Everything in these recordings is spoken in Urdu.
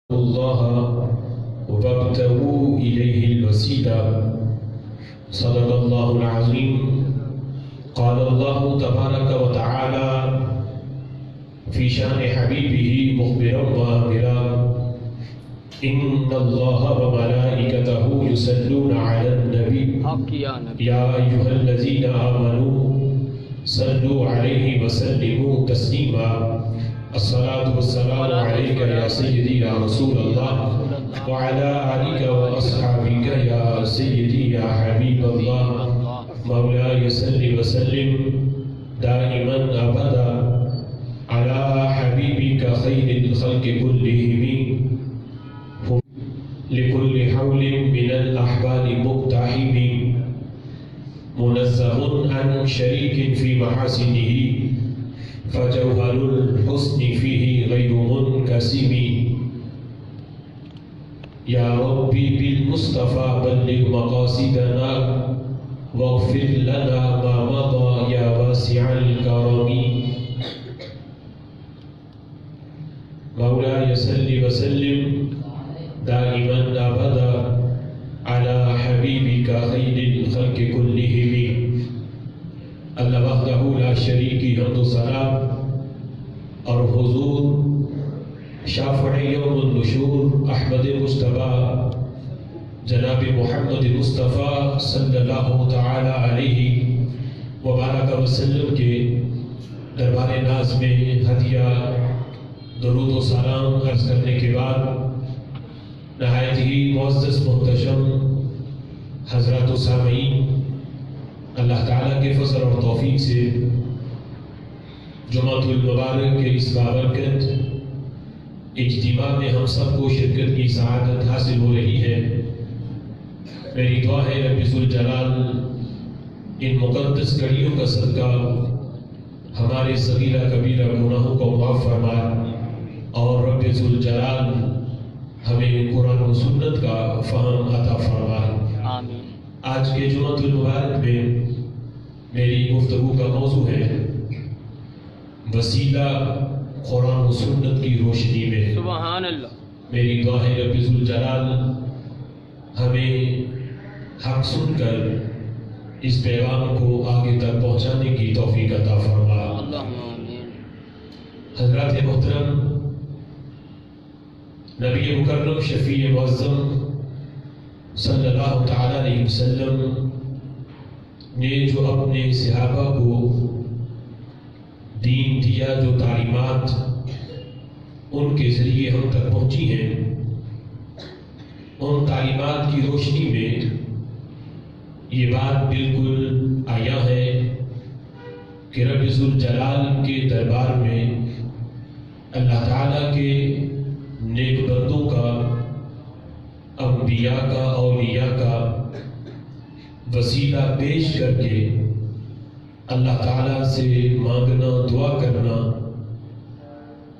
الله وابتغوا إليه الوسيلة صدق الله العظيم. قال الله تبارك وتعالى في شأن حبيبه مخبرا وآمرا إن الله وملائكته يصلون على النبي يا أيها الذين آمنوا صلوا عليه وسلموا تسليما. الصلاة والسلام عليك يا سيدي يا رسول الله وعلى آلك وأصحابك يا سيدي يا حبيب الله. مولاي صل وسلم دائما أبدا على حبيبك خير الخلق كلهم لكل حول من الأحوال مقتحم منزه عن شريك في محاسنه فجوهر الحسن فيه غير منكسم. يا ربي بالمصطفى بلغ مقاصدنا واغفر لنا ما مضى يا واسع الكرم. مولاي صل وسلم دائما أبدا على حبيبك خير الخلق كلهم. اللہ وحدہ لا شریک حمد و ثنا اور حضور شافع یوم النشور احمد مصطفیٰ جناب محمد مصطفیٰ صلی اللہ تعالی علیہ وبارک وسلم کے دربار ناز میں ہدیہ درود و سلام عرض کرنے کے بعد نہایت ہی معزز محتشم حضرات و سامعین، اللہ تعالیٰ کے فضل اور توفیق سے جمعۃ المبارک کے اس بابرکت اجتماع میں ہم سب کو شرکت کی سعادت حاصل ہو رہی ہے. میری دعا ہے رب ذوالجلال ان مقدس گھڑیوں کا صدقہ ہمارے صغیرہ کبیرہ گناہوں کو معاف فرمائے اور رب ذوالجلال ہمیں قرآن و سنت کا فہم عطا فرمائے. آمین. آج کے جمعۃ المبارک میں میری گفتگو کا موضوع ہے وسیلہ قرآن و سنت کی روشنی میں. سبحان اللہ. میری دعا ہے رب ذوالجلال ہمیں حق سن کر اس پیغام کو آگے تک پہنچانے کی توفیق عطا فرمائے. حضرات محترم، نبی مکرم شفیع معظم صلی اللہ تعالی علیہ وسلم نے جو اپنے صحابہ کو دین دیا، جو تعلیمات ان کے ذریعے ہم تک پہنچی ہیں، ان تعلیمات کی روشنی میں یہ بات بالکل آیا ہے کہ رب ذوالجلال کے دربار میں اللہ تعالیٰ کے نیک بندوں کا، انبیاء کا، اولیاء کا وسیلہ پیش کر کے اللہ تعالیٰ سے مانگنا، دعا کرنا،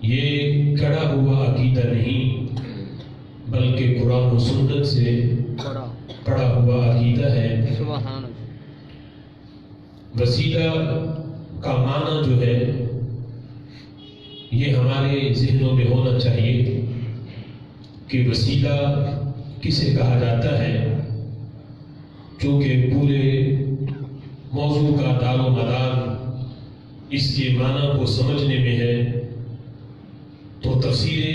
یہ کڑا ہوا عقیدہ نہیں بلکہ قرآن و سنت سے پڑا ہوا عقیدہ ہے. وسیلہ کا معنی جو ہے یہ ہمارے ذہنوں میں ہونا چاہیے کہ وسیلہ کسے کہا جاتا ہے. چونکہ پورے موضوع کا دار و مدار اس کے معنی کو سمجھنے میں ہے، تو تفسیر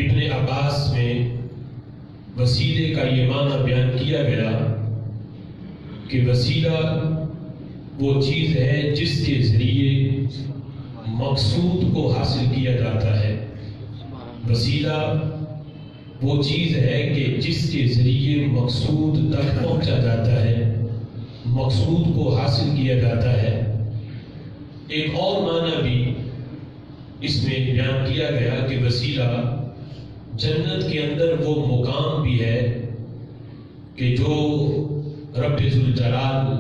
ابن عباس میں وسیلے کا یہ معنی بیان کیا گیا کہ وسیلہ وہ چیز ہے جس کے ذریعے مقصود کو حاصل کیا جاتا ہے. وسیلہ وہ چیز ہے کہ جس کے ذریعے مقصود تک پہنچا جاتا ہے، مقصود کو حاصل کیا جاتا ہے. ایک اور معنی بھی اس میں بیان کیا گیا کہ وسیلہ جنت کے اندر وہ مقام بھی ہے کہ جو رب ذوالجلال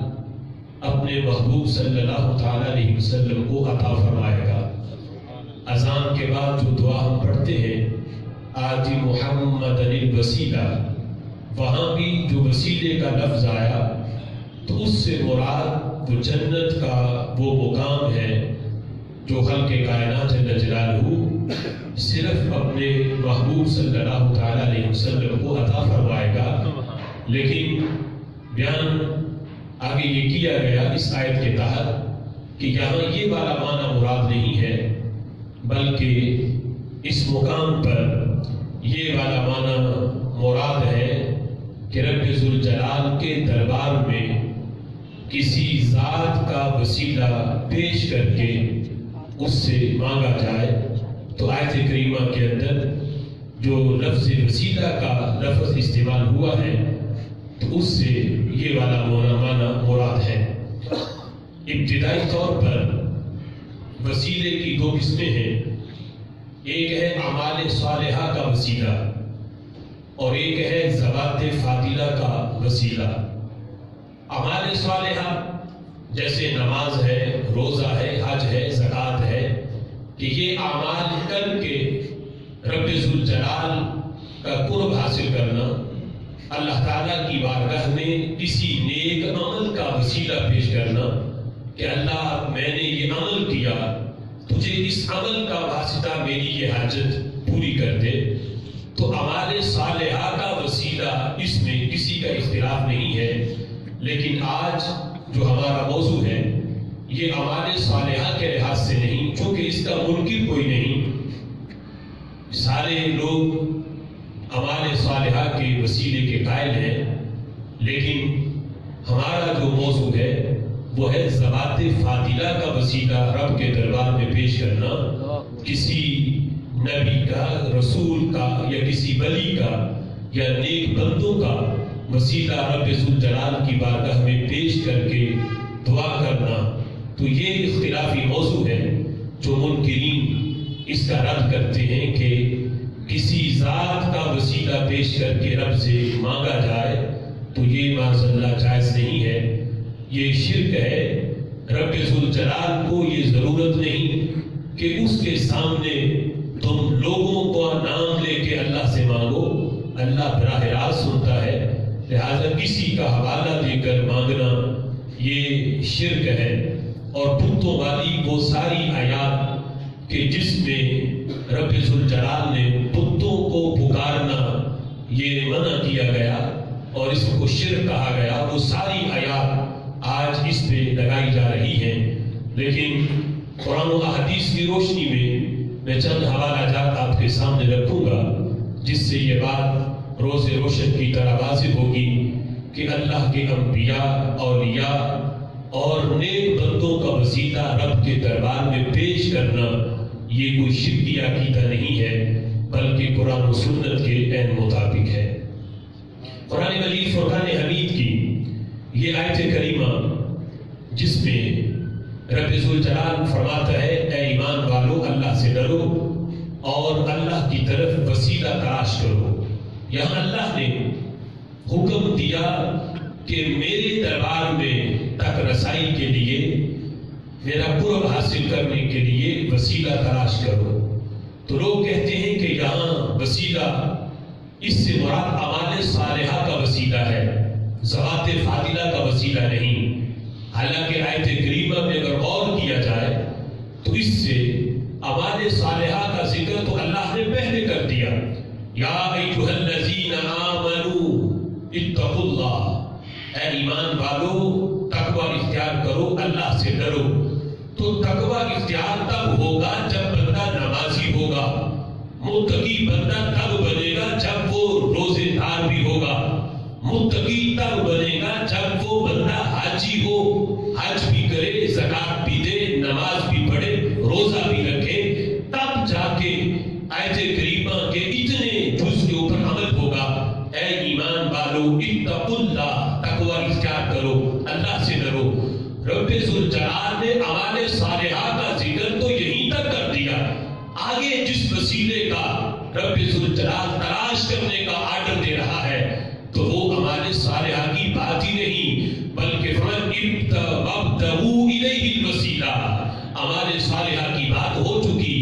اپنے محبوب صلی اللہ تعالی علیہ وسلم کو عطا فرمائے گا. اذان کے بعد جو دعا ہم پڑھتے ہیں آتی محمد الوسیلہ، وہاں بھی جو وسیلے کا لفظ آیا تو اس سے مراد وہ جنت کا وہ مقام ہے جو خلق کائنات جل جلالہ صرف اپنے محبوب صلی اللہ تعالیٰ علیہ وسلم کو عطا فرمائے گا، لیکن بیان آگے یہ کیا گیا اس آیت کے تحت کہ یہاں یہ والا معنی مراد نہیں ہے، بلکہ اس مقام پر یہ والا معنی مراد ہے کہ رب ذوالجلال کے دربار میں کسی ذات کا وسیلہ پیش کر کے اس سے مانگا جائے۔ تو آیت کریمہ کے اندر جو لفظ وسیلہ کا لفظ استعمال ہوا ہے تو اس سے یہ والا معنی مراد ہے۔ ابتدائی طور پر وسیلے کی دو قسمیں ہیں، ایک ہے اعمال صالحہ کا وسیلہ اور ایک ہے ذوات فاضلہ کا وسیلہ۔ اعمال صالحہ جیسے نماز ہے، روزہ ہے، حج ہے، زکوٰۃ ہے، کہ یہ اعمال کر کے رب ذوالجلال کا قرب حاصل کرنا، اللہ تعالیٰ کی بارگاہ میں کسی نیک عمل کا وسیلہ پیش کرنا کہ اللہ میں نے یہ عمل کیا، تجھے اس عمل کا واسطہ میری یہ حاجت پوری کر دے۔ تو اعمال صالحہ کا وسیلہ اس میں کسی کا اختلاف نہیں ہے، لیکن آج جو ہمارا موضوع ہے یہ اعمال صالحہ کے لحاظ سے نہیں، چونکہ اس کا منکر کوئی نہیں، سارے لوگ اعمال صالحہ کے وسیلے کے قائل ہیں، لیکن ہمارا جو موضوع ہے وہ ہے ذوات فاضلہ کا وسیلہ رب کے دربار میں پیش کرنا، کسی نبی کا، رسول کا یا کسی ولی کا یا نیک بندوں کا وسیلہ رب ذوالجلال کی بارگاہ میں پیش کر کے دعا کرنا۔ تو یہ اختلافی موضوع ہے جو منکرین اس کا رد کرتے ہیں کہ کسی ذات کا وسیلہ پیش کر کے رب سے مانگا جائے تو یہ معاذ اللہ جائز نہیں ہے، یہ شرک ہے۔ رب ذوالجلال کو یہ ضرورت نہیں کہ اس کے سامنے تم لوگوں کو نام لے کے اللہ سے مانگو، اللہ براہ راست سنتا ہے، لہذا کسی کا حوالہ دے کر مانگنا یہ شرک ہے۔ اور بتوں والی وہ ساری آیات کہ جس میں رب ذوالجلال نے بتوں کو پکارنا یہ منع کیا گیا اور اس کو شرک کہا گیا، وہ ساری آیات آج اس پہ لگائی جا رہی ہیں۔ لیکن قرآن و احادیث کی روشنی میں چند حوالہ جات آپ کے سامنے رکھوں گا جس سے یہ بات روز روشن کی طرح واضح ہوگی کہ اللہ کے انبیاء، اولیاء اور نیک بندوں کا وسیلہ رب کے دربار میں پیش کرنا یہ کوئی شرکی عقیدہ نہیں ہے، بلکہ قرآن و سنت کے عین مطابق ہے۔ قرآن مجید فرقان حمید کی یہ آیت کریمہ جس میں رب ذوالجلال فرماتا ہے اے ایمان والو اللہ سے ڈرو اور اللہ کی طرف وسیلہ تلاش کرو، یہاں اللہ نے حکم دیا کہ میرے دربار میں تک رسائی کے لیے، میرا قرب حاصل کرنے کے لیے وسیلہ تلاش کرو۔ تو لوگ کہتے ہیں کہ یہاں وسیلہ اس سے مراد اعمال صالحہ کا وسیلہ ہے، ذوات فاضلہ کا وسیلہ نہیں۔ حالانکہ آیت کریمہ میں اگر غور کیا جائے تو اس سے اعمال صالحہ کا ذکر تو اللہ نے پہلے کر دیا، یا ایھا الذین آمنوا اتقوا اللہ، اے ایمان والو تقوی اختیار کرو، اللہ سے ڈرو۔ تو تقوی اختیار تب ہوگا جب بندہ نمازی ہوگا، متقی بندہ تب بنے گا جب وہ روزے دار بھی ہوگا، متقی تب بنے گا جب وہ بندہ حاجی ہو، حج بھی کرے، زکوٰۃ بھی دے، نماز بھی پڑھے، روزہ بھی رکھے، تب جا کے آیت کریمہ کے اتنے جز کے اوپر عمل ہوگا۔ اے ایمان والو اتقوا اللہ، تقوی اختیار کرو، اللہ سے ڈرو۔ رب ذوالجلال نے اعمال صالحہ کا ذکر تو یہیں تک کر دیا، آگے جس وسیلے کا رب ذوالجلال تلاش کرنے کا آرڈر دے رہا ہے تو وہ اعمال صالحہ کی بات ہی نہیں، بلکہ وابتغوا الیہ الوسیلہ، اعمال صالحہ کی بات ہو چکی،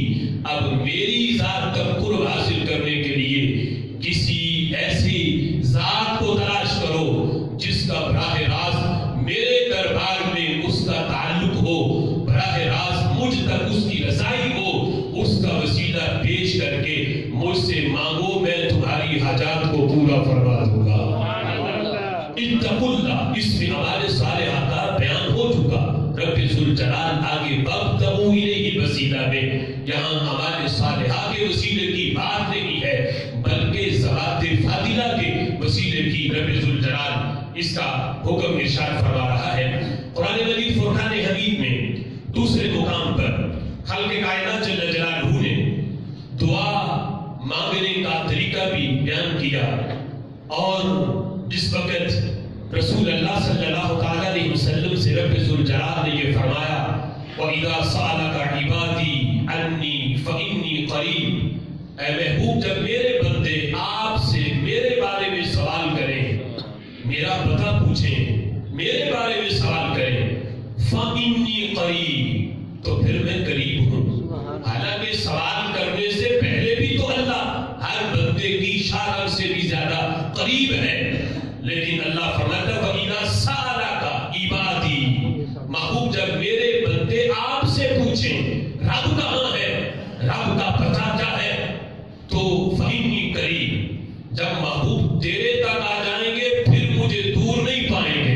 اب میری ذات تک قرب حاصل کرنے کے لیے کسی ایسی ذات کو تلاش کرو جس کا براہ راست میرے دربار میں اس کا تعلق ہو، براہ راست مجھ تک اس کی رسائی ہو، اس کا وسیلہ پیش کر کے مجھ سے مانگو، میں تمہاری حاجات کو پورا فرما دوں گا۔ اتقوا اللہ، اس میں ہمارے صالحات کا بیان ہو چکا۔ رب ذوالجلال آگے وابتغوا الیہ الوسیلہ میں یہاں ہمارے صالحات کے وسیلے کی بات نہیں ہے، بلکہ ذوات فاضلہ کے وسیلے کی رب ذوالجلال اس کا حکم ارشاد فرما رہا ہے۔ قرآن مجید فرقان حمید میں دوسرے مقام پر خالق کائنات جل جلالہ نے دعا مانگنے کا طریقہ بھی بیان کیا، اور جس وقت رسول اللہ صلی اللہ تعالیٰ علیہ وسلم سے رب ذوالجلال نے یہ فرمایا وَإِذَا سَأَلَكَ عِبَادِي عَنِّي فَإِنِّي قَرِيبٌ، اے محبوب جب میرے بندے آپ سے میرے بارے میں سوال کریں، میرا پتہ پوچھیں، میرے بارے میں سوال کریں، فَإِنِّي قَرِيبٌ، تو پھر میں قریب ہوں۔ حالانکہ سوال کرنے سے پہلے بھی تو اللہ ہر بندے کی شان سے بھی زیادہ قریب ہے، لیکن اللہ فرماتا ہے وَإِذَا سَأَلَكَ عِبَادِي، محبوب جب میرے بندے آپ سے پوچھیں رب کہاں ہے، رب کا پتہ کیا ہے، تو فَإِنِّي قَرِيبٌ، جب محبوب تیرے تک آ جائیں گے پھر مجھے دور نہیں پائیں گے۔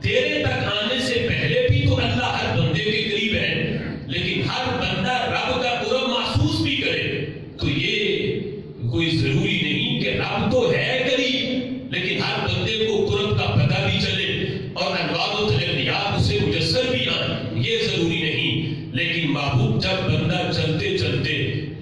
تیرے تک آنے سے پہلے بھی تو اللہ ہر بندے کے قریب ہے، لیکن ہر بندہ رب کا قرب محسوس بھی کرے، تو یہ کوئی ضروری نہیں کہ رب تو ہے قریب، لیکن ہر بندے کو قرب کا پتہ بھی چلے اور انوار و تجلیات اسے مجسر بھی آئیں، یہ ضروری نہیں۔ لیکن محبوب جب بندہ چلتے چلتے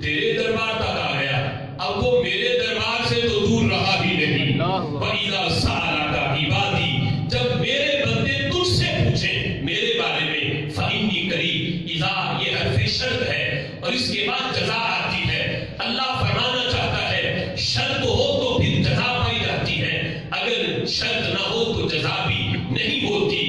تیرے دربار تک آ گیا، اب وہ میرے دربار سے تو دور رہا ہی نہیں۔ وَإِذَا سَأَلَكَ عِبَادِي، جب میرے بندے تجھ سے پوچھیں میرے بارے میں، فَإِنِّي قَرِيبٌ، اذا یہ حرف شرط ہے اور اس کے بعد جزا آتی ہے۔ اللہ فرمانا چاہتا ہے شرط ہو تو پھر جزا پائی جاتی ہے، اگر شرط نہ ہو تو جزا بھی نہیں ہوتی۔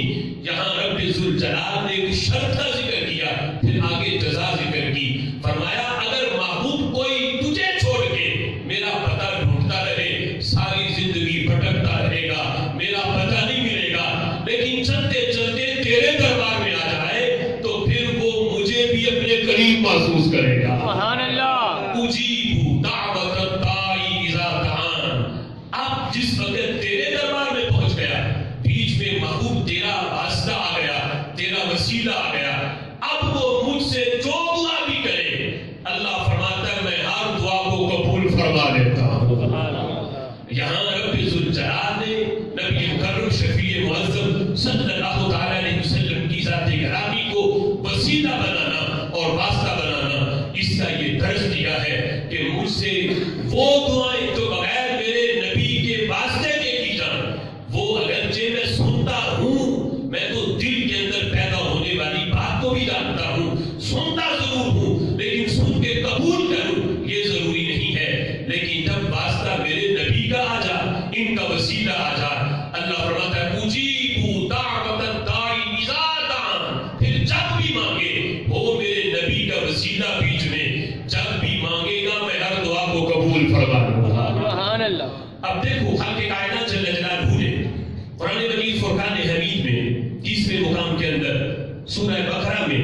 یہاں رب ذوالجلال نے ایک شرط کا ذکر کیا، پھر آگے جزا ذکر کی، فرمایا اگر محبوب کوئی تجھے چھوڑ کے میرا پتہ ڈھونڈتا رہے، ساری زندگی بھٹکتا رہے گا، میرا پتہ نہیں ملے گا، لیکن چلتے چلتے تیرے دربار میں آ جائے تو پھر وہ مجھے بھی اپنے قریب محسوس کرے گا۔ سبحان اللہ۔ اجیب دعوت الداعی اذا دعان، اب جس وقت تیرے دربار میں پہنچ گیا، بیچ میں محبوب تیرا واسطہ آ گیا، تیرا وسیلہ آ گیا، اب وہ مجھ سے جو دعا بھی کرے، اللہ فرماتا ہے میں ہر دعا کو قبول فرما لیتا ہوں۔ یہاں رب ذوالجلال نے نبی مکرم شفیع معظم صلی اللہ تعالیٰ علیہ وسلم کی ذات گرامی کو وسیلہ بنانا اور واسطہ بنانا، اس کا یہ درس دیا ہے کہ مجھ سے وہ دعائیں جو بغیر میرے نبی کے واسطے کے کی جائیں، وہ اگرچہ میں سنتا ہوں، میں تو دل کے اندر پیدا ہونے والی بات کو بھی جانتا ہوں، سنتا ضرور ہوں، لیکن سن کے قبول کروں یہ ضروری نہیں ہے، لیکن جب واسطہ میرے نبی کا آ جا، ان کا وسیلہ آ جا، اللہ فرماتا ہے اجیب دعوت الداعی اذا دعان، پھر جب بھی مانگے وہ میرے نبی کا وسیلہ بیچ میں، جب بھی مانگے گا میں ہر دعا کو قبول فرما لوں گا۔ سبحان اللہ۔ اب دیکھو خالق کائنات جل جلالہ نے قرآن مجید فرقان حمید میں تیسرے مقام کے اندر سورہ بقرہ میں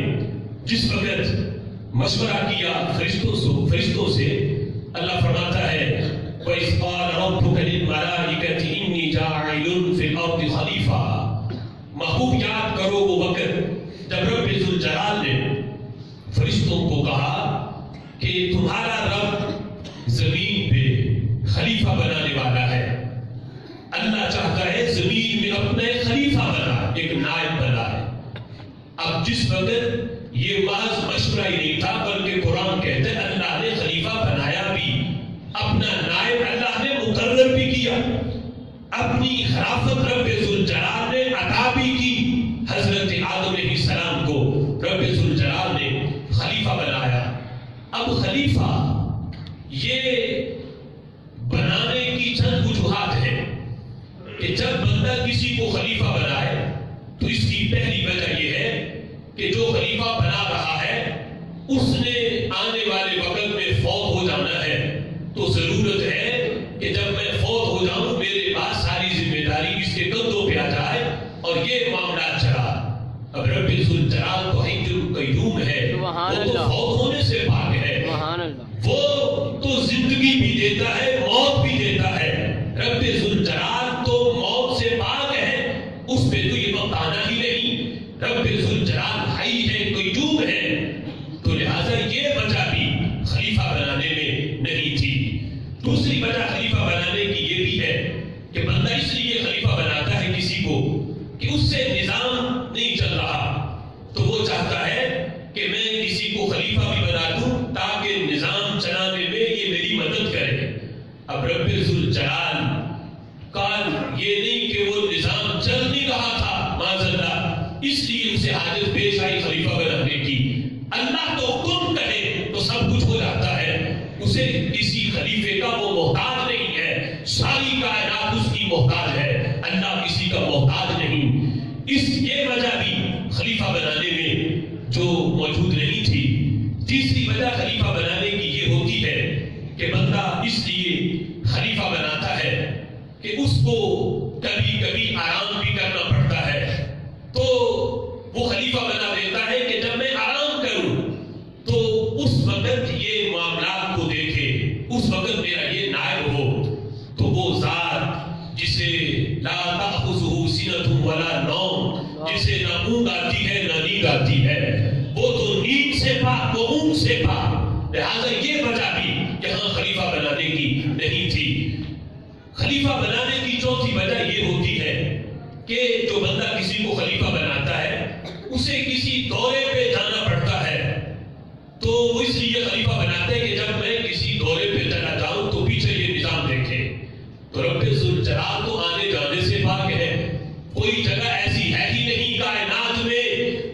جس وقت مشورہ کیا فرشتوں سے، اللہ فرماتا ہے وَإِذْ قَالَ رَبُّكَ لِلْمَلَائِكَةِ إِنِّي جَاعِلٌ فِي الْأَرْضِ خَلِيفَةً، محبوب یاد کرو وہ وقت جب رب ذوالجلال نے فرشتوں کو کہا کہ تمہارا رب زمین پہ خلیفہ بنانے والا ہے، اللہ چاہتا ہے زمین میں اپنا ایک خلیفہ بنا، ایک نائب بنا ہے۔ اب جس وقت یہ محض مشورہ ہی نہیں تھا بلکہ قرآن کہتے ہیں اللہ نے خلیفہ بنایا بھی، اپنا نائب اللہ نے مقرر بھی کیا، اپنی خلافت رب ذوالجلال نے عطا بھی کی، حضرت آدم علیہ السلام کو رب ذوالجلال نے خلیفہ بنایا۔ اب خلیفہ یہ بنانے کی چند وجوہات ہیں کہ جب بندہ کسی کو خلیفہ بنائے تو اس کی پہلی وجہ یہ ہے کہ جو خلیفہ بنا رہا ہے اس نے آنے والے وقت میں فوت ہو جانا ہے، تو ضرورت ہے کہ جب میں فوت ہو جاؤں میرے پاس ساری ذمہ داری اس کے کندھوں پہ آ جائے اور یہ معاملہ چلا۔ اب رب ذوالجلال تو حی القیوم ہے، وہ تو فوت ہونے سے پاک ہے، وہ تو زندگی بھی دیتا ہے، موت بھی دیتا ہے۔ رب ذوالجلال تو موت سے پاک ہے، اس پہ تو یہ وقت آنا ہی نہیں۔ رب ذوالجلال حی ہے، قیوم ہے، تو لہٰذا یہ وجہ بھی خلیفہ بنانے میں نہیں تھی۔ دوسری وجہ خلیفہ بنانے کی یہ بھی ہے کہ بندہ اس لیے خلیفہ بناتا ہے کسی کو کہ اس سے نظام نہیں چل رہا، تو وہ چاہتا ہے کہ میں کسی کو خلیفہ بھی بنا دوں تاکہ نظام چلانے میں یہ میری مدد کرے۔ اب رب ذوالجلال کا یہ نہیں کہ وہ نظام چل نہیں رہا تھا معاذ اللہ، اس لیے اسے حاجت پیش آئی خلیفہ بنانے کی۔ اللہ تو کن کہے تو سب کچھ ہو جاتا ہے، اسے کسی خلیفے کا وہ محتاج نہیں ہے، ساری کائنات اس کی محتاج ہے، اللہ کسی کا محتاج نہیں۔ اس یہ وجہ بھی خلیفہ بنانے میں جو موجود نہیں تھی۔ تیسری وجہ خلیفہ بنانے کی یہ ہوتی ہے کہ بندہ اس لیے خلیفہ بناتا ہے کہ اس کو کبھی کبھی آرام بھی کرنا پڑتا ہے، تو وہ خلیفہ بنا دیتا ہے کہ جب میں آرام کروں تو اس وقت یہ معاملات کو دیکھے، اس وقت میرا یہ نائب ہو۔ تو وہ ذات جسے لا تأخذہ سنۃ ولا نوم، جسے نہ اونگ آتی ہے نہ نیند آتی ہے، وہ تو نیند سے پاک، وہ اونگ سے پاک۔ لہٰذا یہ وجہ بھی یہاں خلیفہ بنانے کی نہیں تھی۔ خلیفہ بنانے کی چوتھی وجہ یہ ہوتی ہے کہ جو بندہ کسی کو خلیفہ بناتا ہے اسے کسی دورے پہ جانا پڑتا ہے، تو وہ اس لیے خلیفہ بناتے ہیں کہ جب میں کسی دورے پہ چلا جاؤں تو پیچھے یہ نظام دیکھے۔ تو رب ذوالجلال تو آنے جانے سے پاک ہے، کوئی جگہ ایسی ہے ہی نہیں کائنات میں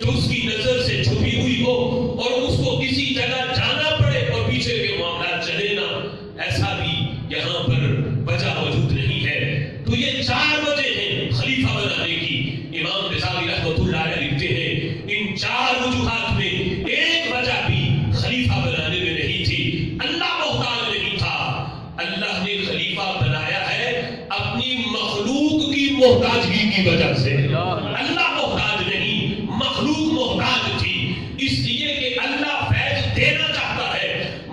جو اس کی نظر سے چھپی ہوئی ہو اور اس کو کسی جگہ جانا پڑے اور پیچھے کے معاملات چلے نہ، ایسا بھی یہاں پر وجہ موجود نہیں ہے۔ تو یہ چار وجہ ہیں خلیفہ بنانے کی۔ امام غزالی رحمۃ اللہ علیہ لکھتے ہیں ان چار وجوہات میں ایک وجہ بھی خلیفہ بنانے میں نہیں تھی۔ اللہ محتاج نہیں تھا، اللہ نے خلیفہ بنایا ہے اپنی مخلوق کی محتاجگی کی وجہ سے۔ اللہ محتاج نہیں، مخلوق محتاج تھی، اس لیے کہ اللہ فیض دینا چاہتا ہے،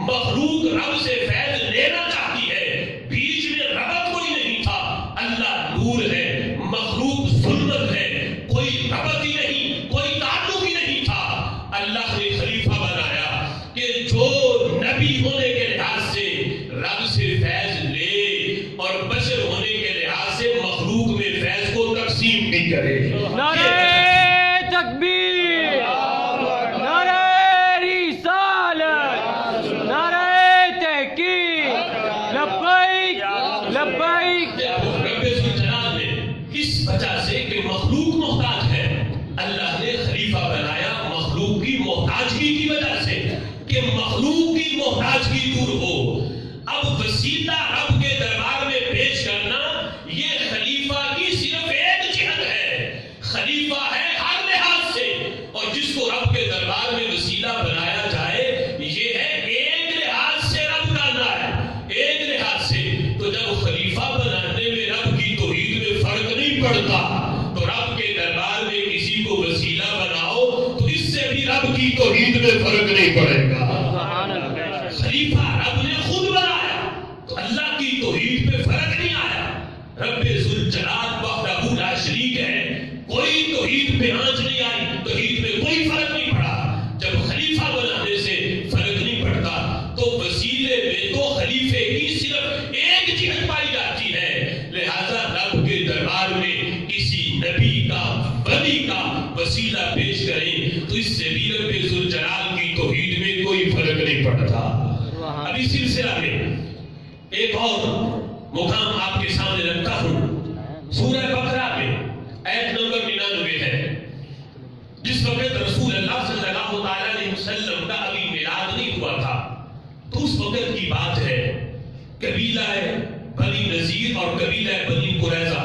مخلوق رب سے فیض لینا چاہتی ہے، بیچ میں ربط کوئی نہیں تھا۔ اللہ نور ہے، مخلوق ظلمت ہے، کوئی ربط ہی نہیں، کوئی تعلق ہی نہیں تھا۔ اللہ نے خلیفہ بنایا کہ جو نبی ہونے کے لحاظ سے رب سے فیض لے اور بشر ہونے کے لحاظ سے مخلوق میں فیض کو تقسیم بھی کرے۔ نعرہ تکبیر، نعرہ رسالت، نعرہ تحقیق، لبیک لبیک۔ رب ذوالجلال نے اس وجہ سے کہ مخلوق محتاج ہے، اللہ نے خلیفہ بنایا مخلوق کی محتاجگی کی وجہ سے کہ مخلوق کی محتاجگی دور ہو۔ اب وسیلہ رب کے دربار میں پیش کرنا یہ خلیفہ کی صرف ایک جہت ہے، خلیفہ ہے ہر لحاظ سے، اور جس کو رب کے دربار میں وسیلہ بنایا جائے یہ ہے ایک لحاظ سے رب کا نائب، ایک لحاظ سے۔ تو جب خلیفہ بنانے میں رب کی توحید میں فرق نہیں پڑتا تو رب کے دربار میں کسی کو وسیلہ بناؤ تو اس سے بھی رب کی توحید میں فرق نہیں پڑے گا۔ خلیفہ رب نے خود بنایا تو اللہ کی توحید پہ فرق نہیں آیا۔ رب ذوالجلال وحدہ لا شریک ہے، کوئی توحید پہ آنچ نہیں آئی، توحید میں کوئی فرق نہیں پڑا۔ جب خلیفہ بنانے سے فرق نہیں پڑتا تو وسیلے میں تو خلیفے کی صرف ایک جہت پائی جاتی ہے، لہذا رب کے دربار میں کسی نبی کا ولی کا وسیلہ پیش کریں تو اس سے بھی رب ذوالجلال کی توحید میں کوئی فرق نہیں پڑتا۔ ابھی سلسلہ میں ایک اور مقام آپ کے سامنے رکھتا ہوں، سورہ بقرہ میں آیت نمبر 99 ہے۔ جس وقت رسول اللہ صلی اللہ علیہ وسلم کا ابھی میلاد نہیں ہوا تھا تو اس وقت کی بات ہے، قبیلہ بنی نذیر اور قبیلہ بنی قریظہ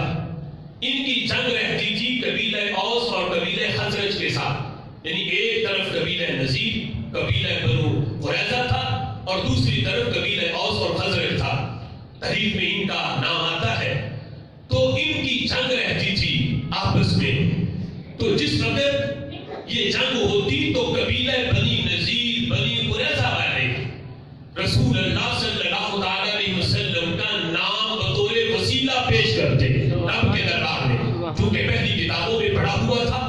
ان کی جنگ رہتی تھی قبیلہ اوس اور قبیلہ خزرج کے ساتھ، یعنی ایک طرف قبیلہ نذیر قبیلہ بنو قریظہ تھا اور دوسری طرف قبیلہ اوس اور خزرج تھا، تاریخ میں ان کا نام آتا ہے۔ تو ان کی جنگ رہتی تھی آپس میں، تو جس وقت یہ جنگ ہوتی تو قبیلہ بنی نذیر بنی قریظہ والے رسول اللہ صلی اللہ تعالی علیہ وسلم کا نام بطور وسیلہ پیش کرتے رب کے دربار میں، کیونکہ پہلی کتابوں میں پڑھا ہوا تھا.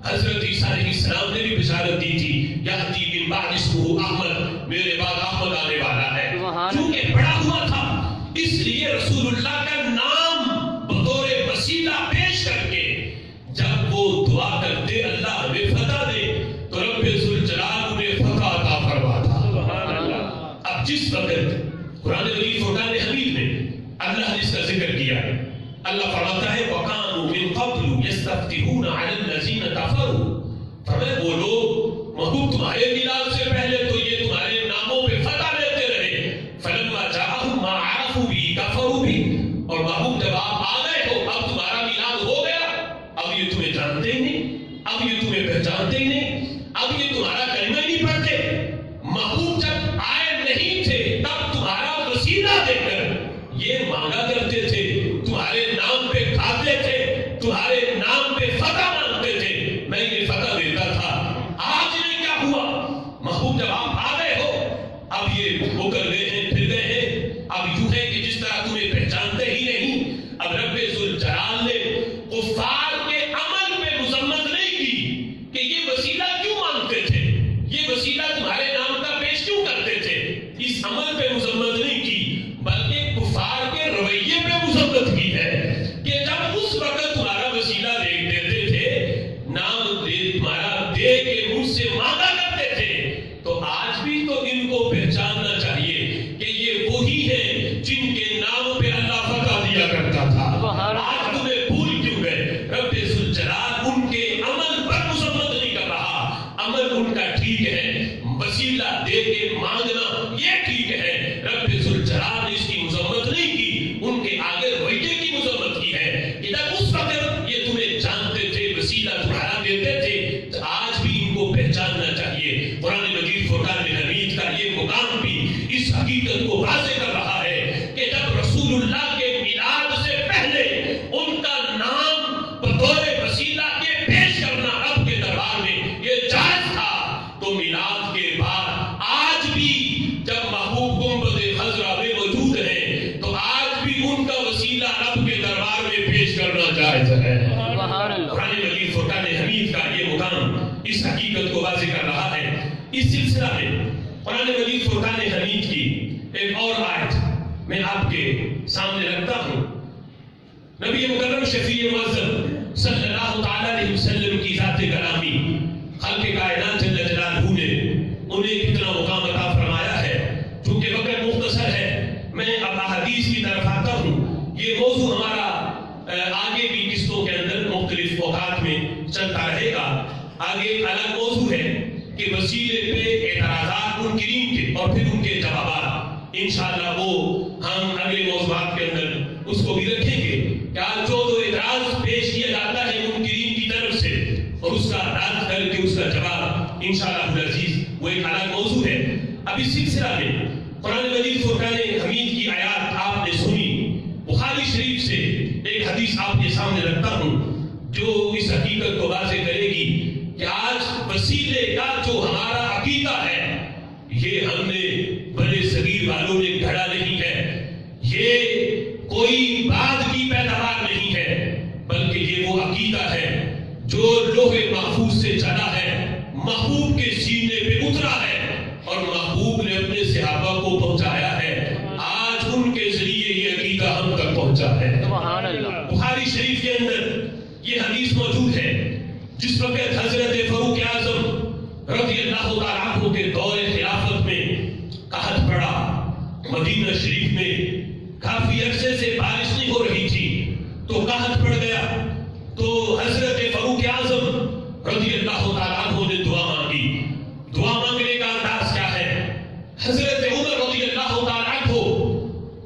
حضرت عیسیٰ علیہ السلام نے بھی بشارت دی تھی یأتی من بعد اسمہ احمد، میرے بعد احمد آنے والا ہے، کیونکہ پڑھا ہوا تھا. اس لیے رسول اللہ کا نام بطور وسیلہ پیش کر کے جب وہ دعا کرتے اللہ ہمیں فتح دے تو رب ذوالجلال انہیں فتح عطا فرماتا. اب جس وقت قرآن مجید فرقان حمید میں اللہ نے اس کا ذکر کیا ہے، اللہ فرماتا ہے وَقَانُوا مِن قَبْلُ يَسْتَفْتِحُونَ عَلَى الَّذِينَ كَفَرُوا، فرمائے وہ لوگ محبوب تمہارے میلاد سے پہلے تو یہ تمہارے ناموں پہ فتح لیتے رہے. فَلَمَّا جَاءَهُم مَّا عَرَفُوا بِهِ كَفَرُوا بِهِ، اور محبوب جب آپ آ گئے ہو، اب تمہارا میلاد ہو گیا، اب یہ تمہیں جانتے ہی نہیں، اب یہ تمہیں پہچانتے ہی نہیں، اب یہ تمہارا کلمہ ہی نہیں پڑھتے. محبوب جب آئے نہیں تھے تب تمہارا وسیلہ دے کر یہ مانگا کرتے تھے، تمہارے نام پہ کھاتے تھے، تمہارے نام پہ فتح مانگتے تھے، میں یہ فتح دیتا تھا. آج میں کیا ہوا؟ محبوب جب آپ آ گئے ہو، اب یہ ہو کر گئے ہیں، پھر گئے ہیں، اب یوں ہے کہ جس طرح تمہیں پہچانتے ہی نہیں. اب رب ذوالجلال نے کفار کے عمل پہ مذمت نہیں کی کہ یہ وسیلہ کیوں مانگتے تھے، یہ وسیلہ تمہارے نام کا پیش کیوں کرتے تھے، اس عمل پہ مذمت نہیں کی، بلکہ کفار کے رویے پہ مذمت کی ہے کہ جب اس وقت تمہارا وسیلہ دیکھ دیتے تھے، نام دے تمہارا دے کے مجھ سے مانگا کرتے تھے، تو آج بھی تو ان کو پہچاننا چاہیے کہ یہ وہی ہیں جن کے نام پہ اللہ فتح دیا کرتا تھا. آج تمہیں بھول کیوں گئے؟ رب ذوالجلال ان کے عمل پر مذمت نہیں کر رہا، عمل ان کا ٹھیک ہے، وسیلہ دے کے مانگنا یہ ٹھیک ہے. رب ذوالجلال نے اس کی مذمت نہیں کی، ان کے آگے رویے کی مذمت کی ہے کہ جب اس وقت یہ تمہیں جانتے تھے، وسیلہ تمہارا دیتے تھے، تو آج بھی ان کو پہچاننا چاہیے. قرآن مجید فرقان حمید کا یہ مقام بھی اس حقیقت کو واضح کر رہا ہے کہ جب رسول اللہ کے میلاد سے پہلے ان کا نام بطور وسیلہ کے پیش کرنا رب کے دربار میں یہ جائز تھا، تو میلاد کے بعد آج بھی جب محبوب گنبد خضرا میں موجود ہیں تو آج بھی ان کا وسیلہ رب کے دربار میں پیش کرنا جائز ہے. قرآن مجید فرقان حمید کا یہ مقام اس حقیقت کو واضح کر رہا ہے. اس سلسلہ میں قرآن مجید فرقان حمید کی ایک اور آیت میں آپ کے سامنے رکھتا ہوں. نبی مکرم شفیع معظم صلی اللہ تعالی علیہ وسلم کی ذات کلامی خالق کائنات جل جلالہ نے انہیں کتنا مقام عطا فرمایا ہے. چونکہ وقت مختصر ہے میں اب احادیث کی طرف آتا ہوں. یہ موضوع ہمارا آگے بھی قسطوں کے اندر مختلف اوقات میں چلتا رہے گا. آگے ایک الگ موضوع ہے کہ وسیلے پہ اعتراضات منکرین کے اور پھر ان کے جوابات، انشاءاللہ وہ ہم اگلے موضوعات کے اندر اس کو بھی رکھیں گے کہ آج جو اعتراض پیش کیا جاتا ہے منکرین کی طرف سے اور اس کا رد کر کے اس کا جواب انشاءاللہ العزیز وہ ایک الگ موضوع ہے. اب اس سلسلہ میں قرآن مجید فرقان حمید کی آیات آپ نے سنی. بخاری شریف سے ایک حدیث آپ کے سامنے رکھتا ہوں جو اس حقیقت کو واضح کرے گی کہ آج وسیلے کا جو ہمارا عقیدہ ہے یہ ہم نے بڑے صغیر والوں نے گھڑا نہیں ہے، یہ کوئی بعد کی پیداوار نہیں ہے، بلکہ یہ وہ عقیدہ ہے جو لوح محفوظ سے چلا ہے، محبوب کے سینے پہ اترا ہے اور محبوب نے اپنے صحابہ کو پہنچایا ہے. آج ان کے ذریعے یہ عقیدہ ہم تک پہنچا ہے. سبحان اللہ. بخاری شریف کے اندر یہ حدیث موجود ہے جس وقت حضرت فاروق اعظم رضی اللہ تعالیٰ عنہ کے دور خلافت میں قحط پڑا. مدینہ شریف میں کافی عرصے سے بارش نہیں ہو رہی تھی تو قحط پڑ گیا. تو حضرت فاروق اعظم رضی اللہ تعالیٰ عنہ نے دعا مانگی. دعا مانگنے کا انداز کیا ہے؟ حضرت عمر رضی اللہ تعالیٰ عنہ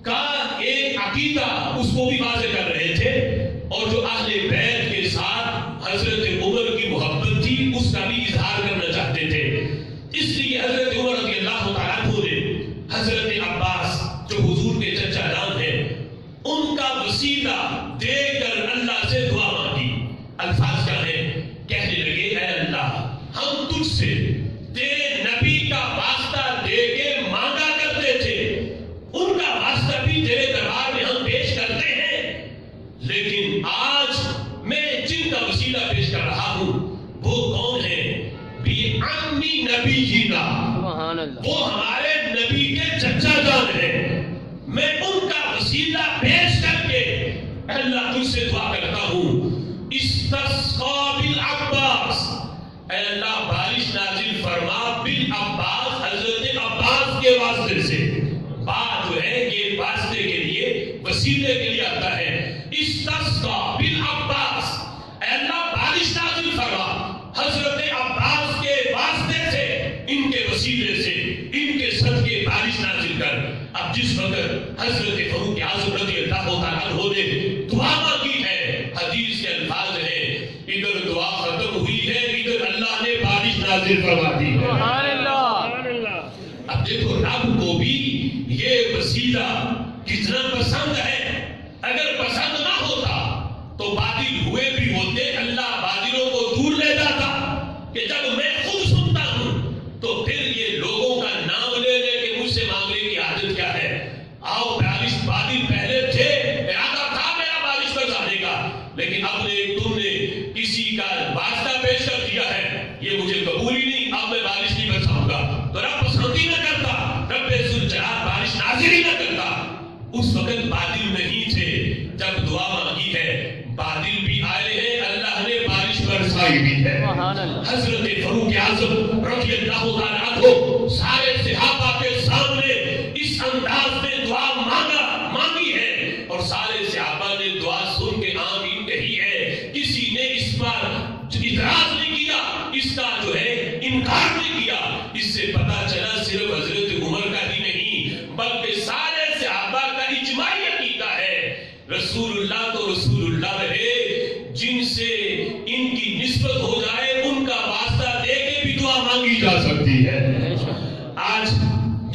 کا ایک عقیدہ اس کو بھی واضح کر رہے تھے اور جو اہل بیت کے ساتھ حضرت عمر کی محبت تھی اس کا بھی اظہار کرنا چاہتے تھے. اس لیے حضرت عمر رضی اللہ تعالیٰ عنہ نے حضرت عباس جو حضور کے چچا جان ہیں ان کا وسیلہ دے کر اللہ سے دعا مانگی. الفاظ کیا ہے؟ کہنے لگے اے اللہ ہم تجھ سے تیرے نبی کا واسطہ دے کے مانگا کرتے تھے جب بھی تیرے دربار میں ہم پیش کرتے ہیں، لیکن آج میں جن کا وسیلہ پیش کر رہا ہوں وہ کون ہے؟ بِعَمِّ نَبِيِّنَا، سبحان اللہ، وہ ہمارے نبی کے چچا جان ہیں۔ میں ان کا وسیلہ پیش کر کے اللہ تجھ سے دعا کرتا ہوں، استسقا بالعباس، اے اللہ بارش نازل فرما بالعباس، حضرت عباس کے واسطے سے۔ بات جو ہے یہ واسطے کے لیے، وسیلے کے لیے آتا ہے۔ استسقا بالعباس، اے اللہ بارش نازل فرما حضرت عباس کے واسطے سے، ان کے وسیلے سے، ان کے صدقے بارش نازل کر۔ اب جس وقت حضرت فاروق اعظم رضی اللہ تعالیٰ عنہ نے دعا مانگی ہے، حدیث کے الفاظ ہیں، ادھر دعا ختم ہوئی ہے، ادھر اللہ نے بارش نازل فرما دی ہے۔ سبحان اللہ۔ اب دیکھو رب کو بھی یہ وسیلہ کتنا پسند ہے۔ اگر پسند نہ ہوتا تو بادل ہوئے بھی ہوتے، اللہ بادلوں کو دور لے جاتا کہ جب میں خود سنتا ہوں تو پھر یہ لوگوں کا نام لے لے کے مجھ سے مانگنے کی عادت کیا ہے؟ آؤ بارش، بادل پہلے تھے، ارادہ تھا میرا بارش برسانے کا، لیکن اب تم نے کسی کا واسطہ پیش کر دیا ہے، یہ مجھے قبول ہی نہیں، اب میں بارش نہیں برساؤں گا۔ تو رب پسند ہی نہ کرتا، رب ذوالجلال بارش نازل ہی نہ کرتا۔ اس وقت بادل نہیں تھے، جب دعا مانگی ہے بادل بھی آئے ہیں، اللہ نے بارش برسائی بھی ہے۔ حضرت فاروق اعظم رضی اللہ تعالیٰ عنہ سارے صحابہ کے سامنے اس انداز میں دعا مانگی ہے، اور سارے صحابہ نے دعا سن کے آمین کہی ہے۔ کسی نے اس پر اعتراض نہیں کیا، اس کا جو ہے انکار نہیں کیا۔ اس سے پتہ چلا صرف حضرت عمر کا ہی نہیں بلکہ سارے صحابہ کا اجماعی عقیدہ ہے، رسول اللہ تو رسول اللہ رہے، جن سے ان کی نسبت ہو جائے ان کا واسطہ دے کے بھی دعا مانگی جا سکتی ہے۔ آج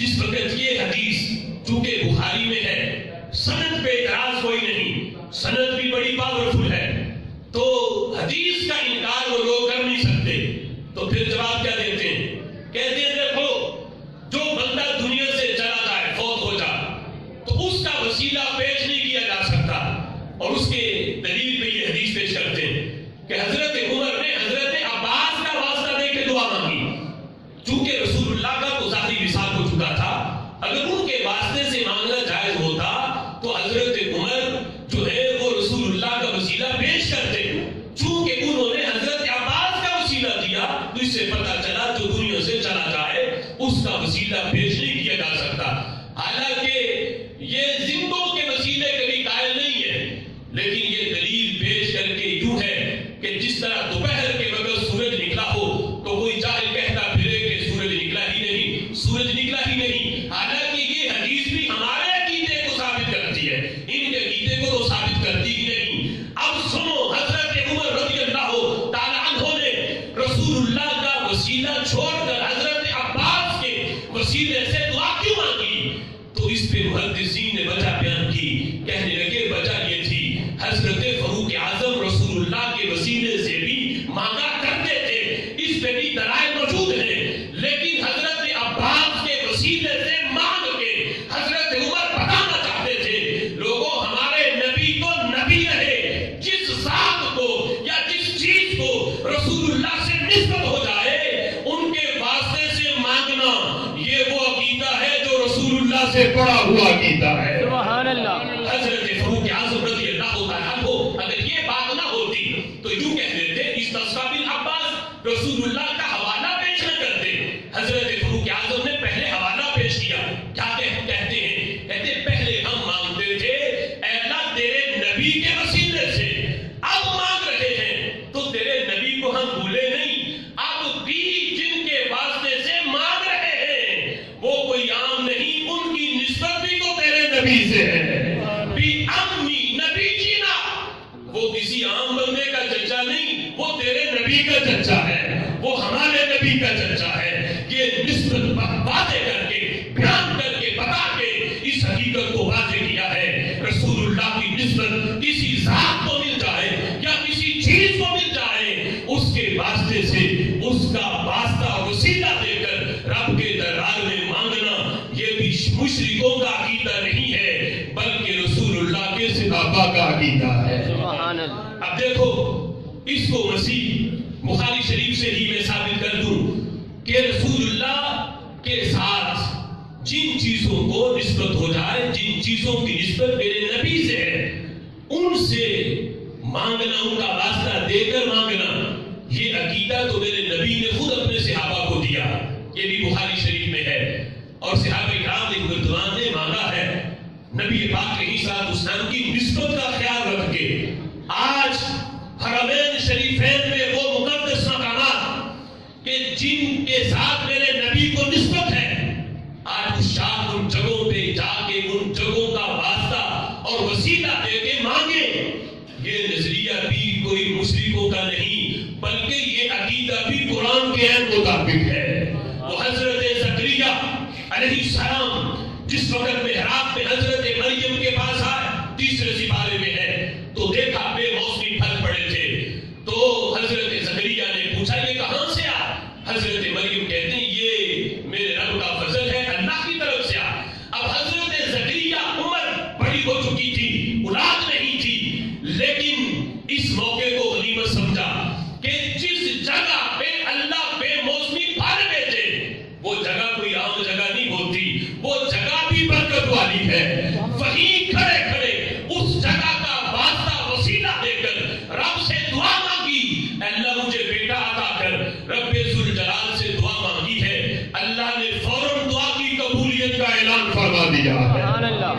جس وقت یہ حدیث چونکہ بخاری میں ہے، سند پہ اعتراض کوئی نہیں، سند بھی بڑی پاورفل ہے، تو حدیث کا انکار وہ لوگ کر نہیں سکتے، تو پھر جواب کیا دیتے ہیں؟ کہتے ہیں دیکھو جو بندہ دنیا سے چلا جائے، فوت ہو جائے، تو اس کا وسیلہ پیش نہیں کیا جا سکتا، اور اس کے دلیل پہ یہ حدیث پیش کرتے ہیں کہ حضرت عمر نے حضرت عباس کا واسطہ دے کے دعا مانگی، چونکہ رسول اللہ کا تو ظاہری وصال ہو چکا تھا، اگر ان کے واسطے سے مانگنا جائز ہوتا تو حضرت عمر جو ہے وہ رسول اللہ کا وسیلہ پیش کرتے، چونکہ انہوں نے حضرت عباس کا وسیلہ دیا، تو اس سے پتہ چلا جو دنیا سے چلا جائے اس کا وسیلہ پیش نہیں کیا جا سکتا۔ حالانکہ یہ زندوں کے وسیلے کبھی قائل نہیں ہے، لیکن یہ دلیل پیش کر کے یوں ہے کہ جس طرح دوپہر کے وقت سورج نکلا ہو تو کوئی جاہل کہتا پھرے کہ سورج نکلا ہی نہیں، سورج نکلا ہی نہیں، حالانکہ یہ حدیث بھی ہمارے عقیدے کو ثابت کرتی ہے، ان کے عقیدے کو تو ثابت کرتی ہی نہیں۔ اب سنو، حضرت عمر رضی اللہ تعالیٰ عنہ نے رسول اللہ کا وسیلہ چھوڑ کر حضرت عباس کے وسیلے سے دعا کیوں مانگی؟ تو اس پہ محدثین نے وجہ بیان کی، کہنے لگے وجہ یہ تھی حضرت فاروق اعظم رسول اللہ کے وسیلے سے بھی مانگا کرتے تھے، اس پہ بھی دلائل موجود ہیں، لیکن حضرت عباس کے وسیلے سے مانگ کے حضرت عمر بتانا چاہتے تھے لوگوں ہمارے نبی تو نبی رہے، جس ذات کو یا جس چیز کو رسول اللہ سے نسبت ہو جائے ان کے واسطے سے مانگنا یہ وہ عقیدہ ہے جو رسول اللہ سے پڑا ہوا عقیدہ ہے۔ سبحان اللہ۔ حضرت فاروق اعظم رضی اللہ تعالیٰ عنہ اگر یہ بات نہ ہوتی تو یوں کہہ دیتے استسقا بالعباس، رسول اللہ کا حوالہ پیش نہ کرتے۔ حضرت فاروق اعظم نے پہلے حوالہ پیش کیا، کیا کہتے ہیں؟ کہتے پہلے ہم مانگتے تھے اے اللہ تیرے نبی کے وسیلے سے، اب مانگ رہے ہیں تو تیرے نبی کو ہم بھولے نہیں، اب بھی جن کے واسطے سے مانگ رہے ہیں وہ کوئی عام نہیں، ان کی نسبت بھی تو تیرے نبی سے ہے۔ وہ کسی عام بندے کا چچا نہیں، وہ تیرے نبی کا چچا ہے، وہ ہمارے نبی کا چچا ہے۔ یہ نسبت واضح کر کے، بیان کر کے، بتا کے اس حقیقت کو واضح کیا ہے۔ رسول اللہ کی نسبت کسی ذات کو مل جائے یا کسی چیز کو مل جائے، اس کے واسطے سے اس کا واسطہ وسیلہ دے کر رب کے دربار میں مانگنا یہ بھی مشرکوں کا عقیدہ نہیں ہے، صحابہ کا عقیدہ ہے۔ سبحان اللہ۔ اب دیکھو اس کو مسیح بخاری شریف سے ہی میں ثابت کر دوں کہ رسول اللہ کے ساتھ جن چیزوں کو نسبت ہو جائے، جن چیزوں کی نسبت میرے نبی سے ہے، ان سے مانگنا، ان کا واسطہ دے کر مانگنا، یہ عقیدہ تو میرے نبی نے خود اپنے صحابہ کو دیا۔ یہ بھی بخاری شریف میں ہے، اور صحابہ کرام نے رضوان نے مانگا ہے نبی پاک علیہ الصلوۃ والسلام کی نسبت کا خیال رکھ کے۔ آج حرمین شریفین میں وہ مقدس مقامات کہ جن کے ساتھ میرے نبی کو نسبت ہے، آج شاہ ان جگہوں پہ جا کے ان جگہوں کا واسطہ اور وسیلہ دے کے مانگے، یہ نظریہ بھی کوئی مشرکوں کا نہیں، بلکہ یہ عقیدہ بھی قرآن کے عین مطابق ہے۔ وہ حضرت زکریا علیہ السلام جس وقت محراب میں حضرت مریم کے پاس آئے، تیسرے سپارے میں ہے، تو دیکھا بے موسمی پھل پڑے تھے، تو حضرت زکریا نے پوچھا یہ کہاں سے آئے؟ حضرت مریم کہتے ہیں یہ میرے رب کا فضل ہے، اللہ کی طرف سے آئے۔ اب حضرت زکریا عمر بڑی ہو چکی تھی، اولاد نہیں تھی، لیکن اس موقع کو غنیمت سمجھا کہ جس جگہ پہ اللہ بے موسمی پھل بیچے، وہ جگہ کوئی عام جگہ نہیں ہوتی، وہ جگہ بھی برکت والی ہے۔ وہیں کھڑے کھڑے اس جگہ کا واسطہ وسیلہ دے کر رب سے دعا مانگی، اللہ مجھے بیٹا عطا کر۔ رب ذوالجلال سے دعا مانگی ہے، اللہ نے فوراً دعا کی قبولیت کا اعلان فرما دیا ہے۔ سبحان اللہ۔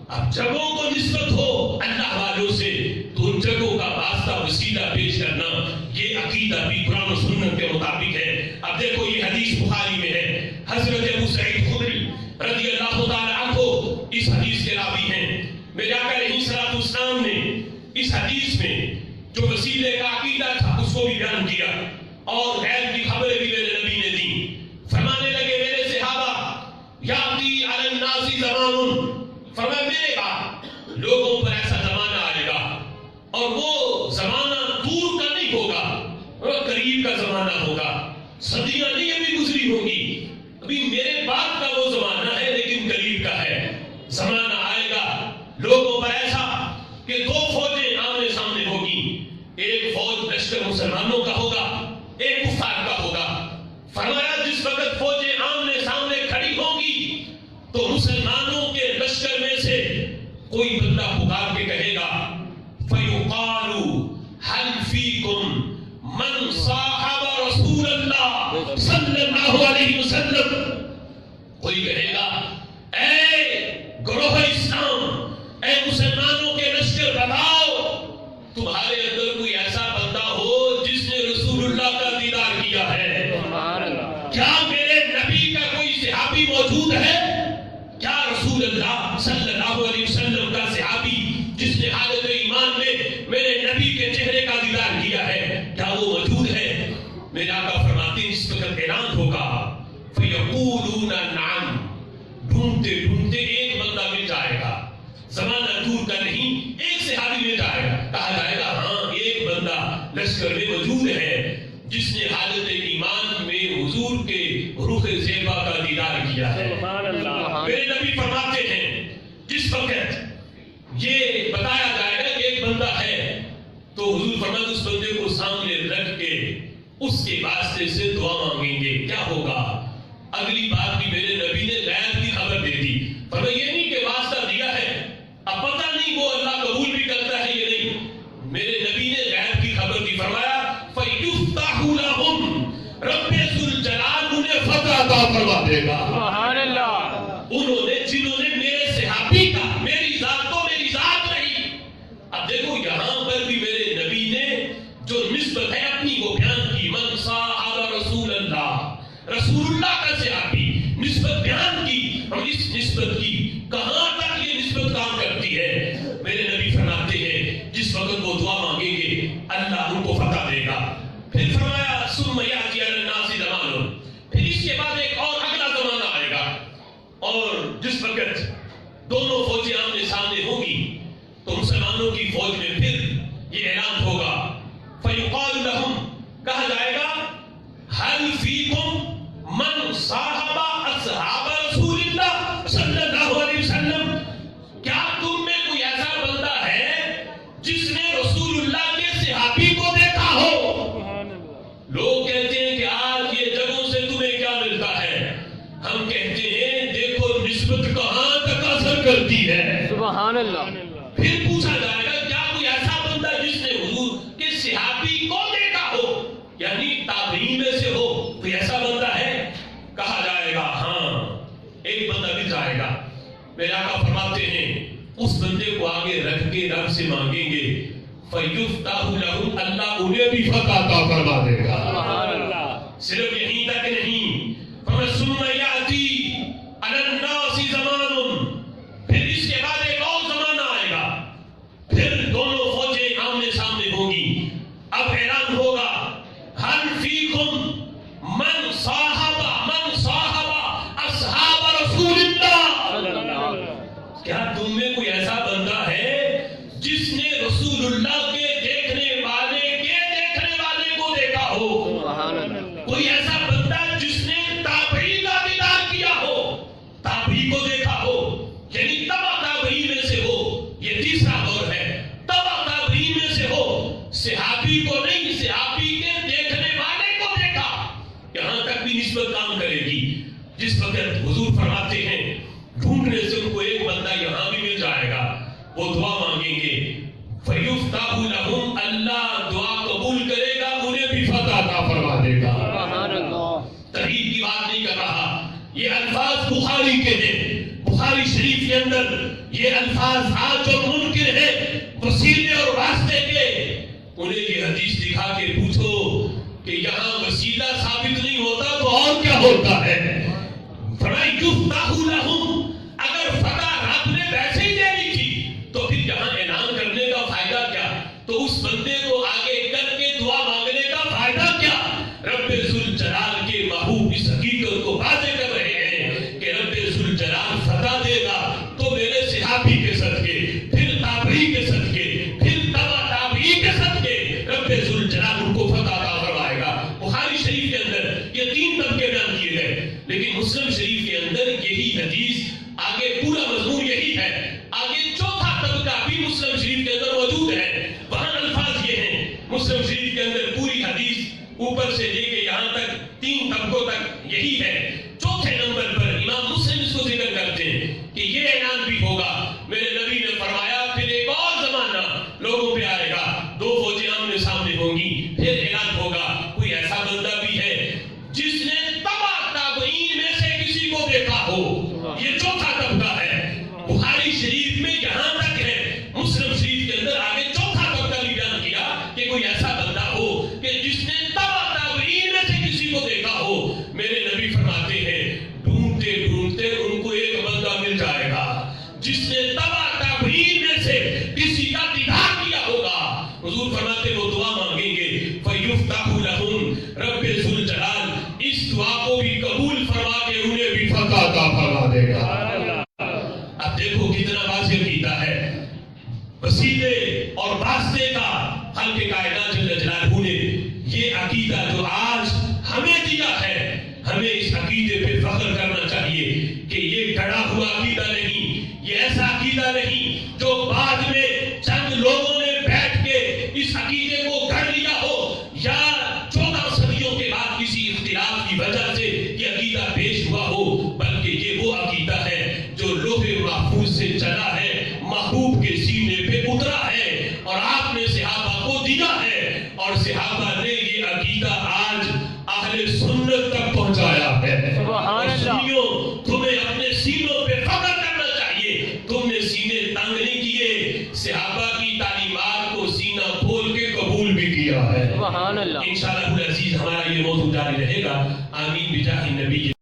اب جگہوں کو نسبت ہو اللہ والوں سے تو ان جگہوں کا واسطہ وسیلہ پیش کرنا، یہ عقیدہ بھی قرآن و سنت کے مطابق ہے۔ اب دیکھو یہ حدیث بخاری میں ہے، حضرت ابو سعید خدری رضی اللہ تعالی عنہ اس حدیث کے راوی ہیں۔ میرے آقا علیہ الصلوۃ والسلام نے اس حدیث میں جو وسیلے کا عقیدہ تھا اس کو بھی بیان کیا، اور غیب کی خبریں بھی میرے نبی نے دی۔ فرمانے لگے میرے صحابہ، یاتی علی الناس زمان، فرمایا میرے بعد لوگوں پر ایسا زمانہ آئے گا، اور وہ زمانہ دور کا نہیں ہوگا، وہ قریب کا زمانہ ہوگا، صدیاں نہیں ابھی گزری ہوں گی، ابھی میرے بعد کا وہ زمانہ ہے لیکن قریب کا ہے۔ زمانہ آئے گا لوگوں پر ایسا کہ دو فوجیں آمنے سامنے ہوگی، ایک فوج لشکر مسلمانوں کا ہوگا، ایک کفار کا ہوگا۔ فرمایا جس وقت فوجیں آمنے سامنے کھڑی ہوں گی تو مسلمانوں کے لشکر میں سے کوئی بندہ پکار کے کہے گا، فَيُقَالُ هَلْ فِيكُمْ مَنْ صَاحَبَ رَسُولَ اللَّهِ صلی اللہ علیہ وسلم۔ کوئی کہے گا اے گروہ اسلام، اے مسلمانوں کے لشکر بتاؤ تمہارے اندر کوئی ایسا بندہ ہو جس نے رسول اللہ کا دیدار کیا ہے؟ کیا میرے نبی کا کوئی صحابی موجود ہے؟ کیا رسول اللہ صلی اللہ علیہ وسلم کا صحابی جس نے حالت ایمان میں میرے نبی کے چہرے کا دیدار کیا ہے، کیا وہ موجود ہے؟ میرے آقا فرماتے ہیں اس وقت اعلان ہوگا، فَيَقُولُونَ نَعَمْ، ڈھونڈتے ڈھونڈتے ایک بندہ مل جائے گا، زمانہ دور کا نہیں، ایک صحابی مل جائے گا، کہا جائے گا ہاں ایک بندہ لشکر میں موجود ہے جس نے حالت ایمان میں حضور کے روح زیبا کا دیدار کیا ہے۔ میرے نبی فرماتے ہیں جس وقت یہ بتایا جائے گا کہ ایک بندہ ہے تو حضور فرماتے اس بندے کو سامنے رکھ کے اس کے واسطے سے دعا مانگیں گے۔ کیا ہوگا؟ اگلی بات بھی میرے نبی نے غیب کی خبر دے دی، فرمایا یہ نہیں کہ واسطہ دیا ہے اب پتہ نہیں وہ اللہ قبول بھی کرتا ہے یہ نہیں، میرے نبی نے غیب کی خبر دی، فرمایا فَيُفْتَحُ لَهُمْ، رب ذوالجلال انہیں فتح عطا فرما دے گا۔ سبحان اللہ۔ انہوں نے جنہوں نے میرے صحابی کا، میری ذات تو میری ذات نہیں۔ اب دیکھو یہاں پر بھی میرے نبی نے جو نسبت ہے اپنی وہ بیان کی، من صاحب رسول اللہ، رسول اللہ کا صحابی، نسبت بیان کی، اور اس نسبت کی کہاں تک یہ نسبت کام کرتی ہے؟ میرے نبی فرماتے ہیں جس وقت وہ دعا مانگیں گے اللہ ان کو فتح دے گا۔ پھر فرمایا ثم یأتی علی الناس زمان، پھر اس کے بعد ایک اور اگلا زمانہ آئے گا، اور جس وقت دونوں فوجیں آمنے سامنے ہوں گی تو مسلمانوں کی فوج میں پھر یہ اعلان ہوگا، فَيُقَالُ لَهُمْ، کہا جائے گا هَلْ فِيكُمْ مَنْ صَاحَبَ أَصْحَابَ رَسُولِ اللَّهِ صلی اللہ علیہ وسلم، کیا تم میں کوئی ایسا بندہ نسبت کہاں تک اثر کرتی ہے؟ سبحان اللہ. پھر پوچھا جائے گا کیا کوئی ایسا بندہ جس نے حضور کے صحابی کو دیکھا ہو، یعنی تابعین میں سے ہو، کوئی ایسا بندہ ہے؟ کہا جائے گا ہاں ایک بندہ بھی جائے گا. میرے آقا فرماتے ہیں اس بندے کو آگے رکھ کے رب سے مانگیں گے فَيُفْتَحُ لَهُمْ، اللہ انہیں بھی فتح عطا فرما دے گا. سبحان اللہ. صرف یہیں تک نہیں، ثُمَّ يَأْتِي عَلَى النَّاسِ زَمَانٌ، پھر اس کے بعد ایک اور زمانہ آئے گا، پھر دونوں فوجیں آمنے سامنے ہوں گی. اب اعلان ہوگا هَلْ فِيكُمْ مَنْ صَاحَبَ أَصْحَابَ رَسُولِ اللَّهِ، کیا تم میں کوئی ایسا بندہ ہے جس نے رسول اللہ کے دیکھنے والے کو دیکھا ہو؟ سبحان اللہ. کوئی ایسا بندہ جس نے تابعی کا دیدار کیا ہو، تابعی کو دیکھا ہو، یعنی تبع تابعی میں سے ہو. یہ تیسرا دور ہے، تبع تابعی میں سے ہو، صحابی کو نہیں، صحابی کے دیکھنے والے کو دیکھا. یہاں تک بھی نسبت کام کرے گی. جس وقت حضور فرماتے ہیں ڈھونڈنے سے ان کو ایک بندہ یہاں بھی مل جائے گا، وہ دعا مانگیں گے فَيُفْتَحُ لَهُمْ، اللہ دعا قبول کرے گا، انہیں بھی فتح عطا فرما دے گا. سبحان اللہ. تحریف کی بات نہیں کر رہا، یہ الفاظ بخاری کے ہیں. بخاری شریف کے اندر یہ الفاظ آج جو منکر ہیں وسیلے اور واسطے کے، انہیں یہ حدیث دکھا کے پوچھو کہ یہاں وسیلہ ثابت نہیں ہوتا تو اور کیا ہوتا ہے؟ فرمایا یفتح لہم، اگر فتح رب نے ویسے ہی دینی تھی تو پھر یہاں اعلان کرنے کا فائدہ کیا؟ تو اس بندے کو آگے کر کے دعا مانگنے کا فائدہ کیا؟ رب ذوالجلال کے محبوب اس حقیقت کو واضح کر رہے ہیں کہ رب ذوالجلال فتح دے گا تو میرے صحابی کے صدقے، پھر تابعی کے صدقے، پھر تبع تابعی کے صدقے رب ذوالجلال ان کو فتح عطا فرمائے گا. بخاری شریف کے اندر یہ تین طبقے بیان کیے گئے، لیکن مسلم شریف کے اندر یہی حدیث آگے پورا مضمون یہی ہے. آگے چوتھا طبقہ بھی مسلم شریف کے اندر موجود ہے. وہاں الفاظ یہ ہیں، مسلم شریف کے اندر پوری حدیث اوپر سے لے کے یہاں تک تین طبقوں تک یہی ہے. چوتھے نمبر پر امام مسلم اس کو ذکر کرتے ہیں کہ یہ اعلان بھی ہوگا، میرے نبی نے فرمایا پھر ایک اور زمانہ لوگوں پہ آئے گا، دو فوجیں آمنے سامنے ہوں گی، پھر اعلان ہوگا کوئی ایسا بندہ بھی ہے جس نے تبع تابعین میں سے کسی کو دیکھا ہو. یہ چوتھا طبقہ ہے. بخاری شریف میں یہاں تک ہے، مسلم شریف کے اندر آگے چوتھا طبقہ بھی بیان کیا کہ کوئی ایسا بندہ ہو کہ جس نے تبع تابعین میں سے کسی کو دیکھا ہو. میرے نبی فرماتے ہیں ڈھونڈتے ڈھونڈتے ان کو ایک بندہ مل جائے گا جس نے تبع تابعین میں سے کسی کا دیدار کیا ہوگا. حضور فرماتے وہ دعا مانگیں گے فَيُفْتَحُ لَهُمْ، رب ذوالجلال اس دعا کو بھی قبول فرما کے انہیں بھی فتح عطا فرما دے گا. اب دیکھو کتنا واضح عقیدہ ہے. وسیلے اور واسطے کا خالق کائنات جل جلالہ نے یہ عقیدہ جو آج ہمیں دیا ہے، ہمیں اس عقیدے پہ فخر کرنا چاہیے کہ یہ گڑا ہوا عقیدہ نہیں، یہ ایسا عقیدہ نہیں جو بعد میں چند لوگوں نے بیٹھ کے اس عقیدے کو گھڑ لیا ہو، یا 14 صدیوں کے بعد کسی اختلاف کی وجہ سے یہ عقیدہ پیش ہوا ہو، بلکہ یہ وہ عقیدہ ہے جو لوح محفوظ سے چلا ہے، محبوب کے سینے پہ اترا ہے اور آپ نے صحابہ کو دیا ہے، اور صحابہ نے یہ عقیدہ آج اہل سنت تک پہنچایا ہے. سبحان اللہ. سنیوں تمہیں اپنے سینوں پہ فخر کرنا چاہیے، تم نے سینے تنگ نہیں کیے، صحابہ کی تعلیمات کو سینہ کھول کے قبول بھی کیا ہے. سبحان اللہ. انشاءاللہ العزیز ہمارا یہ موضوع جاری رہے گا. آمین بجاہ النبی.